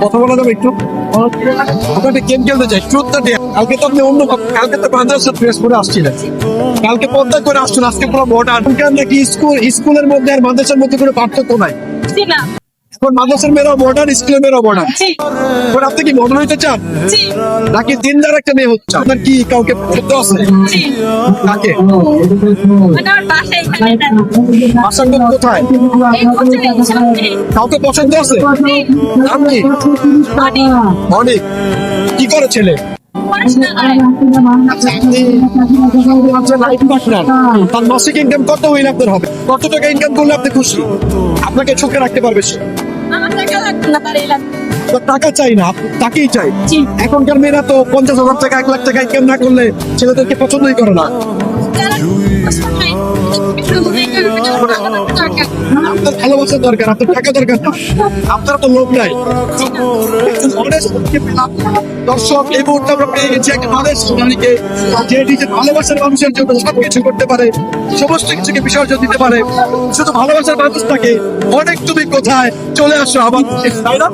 কথা বলা যাবে একটু? আমরা একটা গেম খেলতে চাই, ট্রুথ অর ডেয়ার। কালকে তো আপনি অন্য, কালকে তো মাদ্রাসা ড্রেস পরে আসছিলেন, কালকে পর্দা করে আসছেন, আজকে পুরো মডার্ন। নাকি স্কুলের মধ্যে আর মাদ্রাসার মধ্যে কোনো পার্থক্য নাই? জি না। এখন মাদ্রাসার মেয়েরাও মডার্ন, স্কুলের মেয়েরাও মডার্ন। জি এখন আপনি কি মডার্ন হইতে চান জি নাকি দিনদার একটা মেয়ে হচ্ছে? আপনার কি কাউকে পছন্দ আছে? জি। কাকে? আমার বাসা এখানে না। বাসার কোন কোথায়? এই কোচিং সামনে। কাউকে পছন্দ আছে? নাম কি? অনেক অনেক। কি করে ছেলে? পড়াশোনা করে। আচ্ছা, আপনার লাইফ পার্টনার, তার মাসিক ইনকাম কত হইলে আপনার হবে? কত টাকা ইনকাম করলে আপনি খুশি? আপনাকে সুখে রাখতে পারবে সে? আমার টাকা লাগবে না, তার এই লাগবে। তো টাকা চাই না, তাকেই চাই। জি। এখনকার মেয়েরা তো 50,000 টাকা, 1 লাখ টাকা ইনকাম না করলে ছেলেদেরকে পছন্দই করে না। যারা পছন্দ হয়, একটু দরকার। আপনার ভালোবাসা দরকার, আপনার টাকা দরকার না। আপনার তো লোভ নাই। একজন honest লোককে পেলাম। দর্শক, এই মুহূর্তে আমরা পেয়ে গেছি একটা honest নারীকে, যে নিজের ভালোবাসার মানুষের জন্য সবকিছু করতে পারে, সমস্ত কিছুকে বিসর্জন দিতে পারে। শুধু ভালোবাসার মানুষটাকে অনেক, তুমি কোথায় চলে আসো আমার, তাই না?